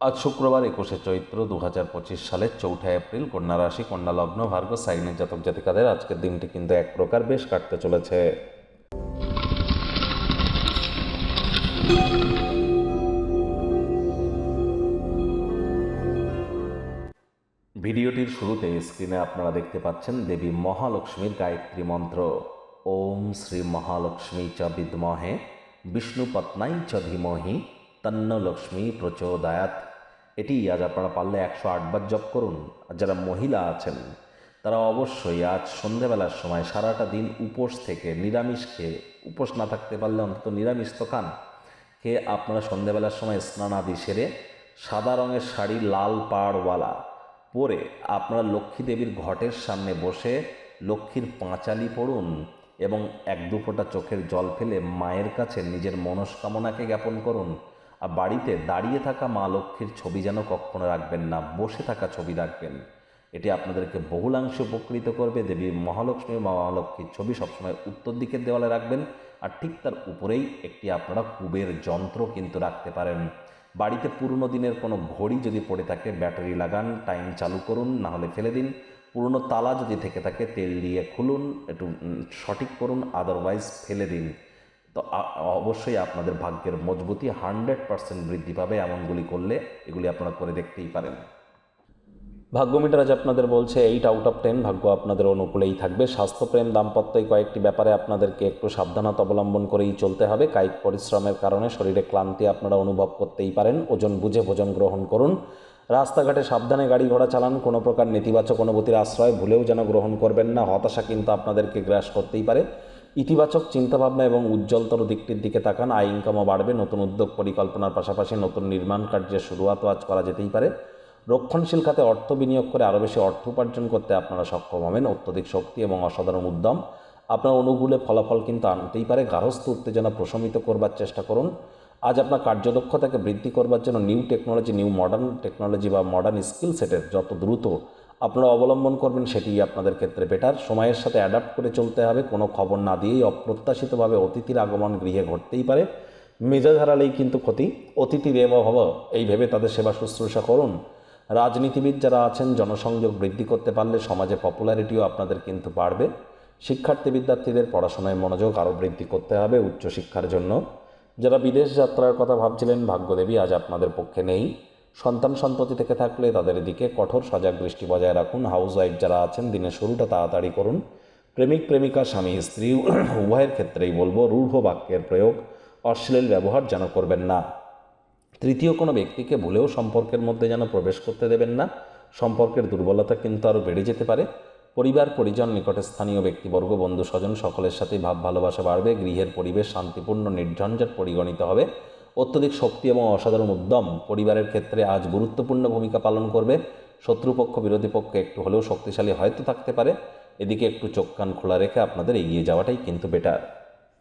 আজ শুক্রবার 21শে চৈত্র 2025 সালের 4 এপ্রিল, কন্যা রাশি, কন্যা লগ্ন, ভার্গ সাইনের জাতক জাতিকাদের আজকের দিনটি কিন্তু এক প্রকার বেশ কাটতে চলেছে। ভিডিওটির শুরুতে স্ক্রিনে আপনারা দেখতে পাচ্ছেন দেবী মহালক্ষ্মীর গায়ত্রী মন্ত্র। ওম শ্রী মহালক্ষ্মী চ বিদ্মহে বিষ্ণুপত্নাই চ ধীমহি তন্ন লক্ষ্মী প্রচোদয়াৎ। এটি আজ আপনারা পারলে 108 বার জপ করুন। আর যারা মহিলা আছেন তারা অবশ্যই আজ সন্ধেবেলার সময় সারাটা দিন উপোস থেকে নিরামিষ খেয়ে, উপোস না থাকতে পারলে অন্তত নিরামিষ তো খান, খেয়ে আপনারা সন্ধেবেলার সময় স্নান আদি সেরে সাদা রঙের শাড়ি লাল পাড়ওয়ালা পরে আপনারা লক্ষ্মী দেবীর ঘটের সামনে বসে লক্ষ্মীর পাঁচালি পড়ুন এবং 1-2 ফোঁটা চোখের জল ফেলে মায়ের কাছে নিজের মনস্কামনাকে জ্ঞাপন করুন। আর বাড়িতে দাঁড়িয়ে থাকা মা লক্ষ্মীর ছবি যেন কখনো রাখবেন না, বসে থাকা ছবি রাখবেন। এটি আপনাদেরকে বহুলাংশে উপকৃত করবে। দেবী মহালক্ষ্মী, মা মহালক্ষ্মীর ছবি সবসময় উত্তর দিকের দেওয়ালে রাখবেন, আর ঠিক তার উপরেই একটি আপনারা কুবের যন্ত্র কিন্তু রাখতে পারেন। বাড়িতে পুরনো দিনের কোনো ঘড়ি যদি পড়ে থাকে ব্যাটারি লাগান, টাইম চালু করুন, না হলে ফেলে দিন। পুরনো তালা যদি থেকে থাকে তেল দিয়ে খুলুন, একটু সঠিক করুন, আদারওয়াইজ ফেলে দিন। তো অবশ্যই আপনাদের ভাগ্যের মজবুতি 100% বৃদ্ধি পাবে। এমনগুলি করলে এগুলি আপনারা করে দেখতেই পারেন। ভাগ্য মিটার আজ আপনাদের বলছে 8 আউট অফ 10, ভাগ্য আপনাদের অনুকূলেই থাকবে। স্বাস্থ্য, প্রেম, দাম্পত্য এই কয়েকটি ব্যাপারে আপনাদেরকে একটু সাবধানতা অবলম্বন করেই চলতে হবে। কায়িক পরিশ্রমের কারণে শরীরে ক্লান্তি আপনারা অনুভব করতেই পারেন। ওজন বুঝে ভোজন গ্রহণ করুন। রাস্তাঘাটে সাবধানে গাড়ি ঘোড়া চালান। কোনো প্রকার নেতিবাচক অনুভূতির আশ্রয় ভুলেও যেন গ্রহণ করবেন না। হতাশা কিন্তু আপনাদেরকে গ্রাস করতেই পারে। ইতিবাচক চিন্তাভাবনা এবং উজ্জ্বলতর দিকটির দিকে তাকান। আয় ইনকামও বাড়বে। নতুন উদ্যোগ পরিকল্পনার পাশাপাশি নতুন নির্মাণ কার্যের শুরুয়াতও আজ করা যেতেই পারে। রক্ষণশীল খাতে অর্থ বিনিয়োগ করে আরও বেশি অর্থ উপার্জন করতে আপনারা সক্ষম হবেন। অত্যধিক শক্তি এবং অসাধারণ উদ্যম আপনার অনুকূলে ফলাফল কিন্তু আনতেই পারে। গার্হস্থ্য উত্তেজনা প্রশমিত করবার চেষ্টা করুন। আজ আপনার কার্যদক্ষতাকে বৃদ্ধি করবার জন্য new technology, new modern technology বা মডার্ন স্কিল সেটের যত দ্রুত আপনারা অবলম্বন করবেন সেটিই আপনাদের ক্ষেত্রে বেটার। সময়ের সাথে অ্যাডাপ্ট করে চলতে হবে। কোনো খবর না দিয়েই অপ্রত্যাশিতভাবে অতিথির আগমন গৃহে ঘটতেই পারে। মেজাজ হারালেই কিন্তু ক্ষতি। অতিথি দেব ভব এই ভেবে তাদের সেবা শুশ্রূষা করুন। রাজনীতিবিদ যারা আছেন জনসংযোগ বৃদ্ধি করতে পারলে সমাজে পপুলারিটিও আপনাদের কিন্তু বাড়বে। শিক্ষার্থী বিদ্যার্থীদের পড়াশোনায় মনোযোগ আরও বৃদ্ধি করতে হবে উচ্চশিক্ষার জন্য। যারা বিদেশ যাত্রার কথা ভাবছিলেন ভাগ্যদেবী আজ আপনাদের পক্ষে নেই। সন্তান সন্ততি থেকে থাকলে তাদের দিকে কঠোর সজাগ দৃষ্টি বজায় রাখুন। হাউসওয়াইফ যারা আছেন দিনের শুরুটা তাড়াতাড়ি করুন। প্রেমিক প্রেমিকা, স্বামী স্ত্রী উভয়ের ক্ষেত্রেই বলবো রূঢ় বাক্যের প্রয়োগ, অশ্লীল ব্যবহার যেন করবেন না। তৃতীয় কোনো ব্যক্তিকে ভুলেও সম্পর্কের মধ্যে যেন প্রবেশ করতে দেবেন না। সম্পর্কের দুর্বলতা কিন্তু আরও বেড়ে যেতে পারে। পরিবার পরিজন, নিকটে স্থানীয় ব্যক্তিবর্গ, বন্ধু স্বজন সকলের সাথেই ভাব ভালোবাসা বাড়বে। গৃহের পরিবেশ শান্তিপূর্ণ নির্ঝঞ্ঝাট পরিগণিত হবে। অত্যধিক শক্তি এবং অসাধারণ উদ্যম পরিবারের ক্ষেত্রে আজ গুরুত্বপূর্ণ ভূমিকা পালন করবে। শত্রুপক্ষ বিরোধী পক্ষ একটু হলেও শক্তিশালী হয়তো থাকতে পারে। এদিকে একটু চোখ কান খোলা রেখে আপনাদের এগিয়ে যাওয়াটাই কিন্তু বেটার।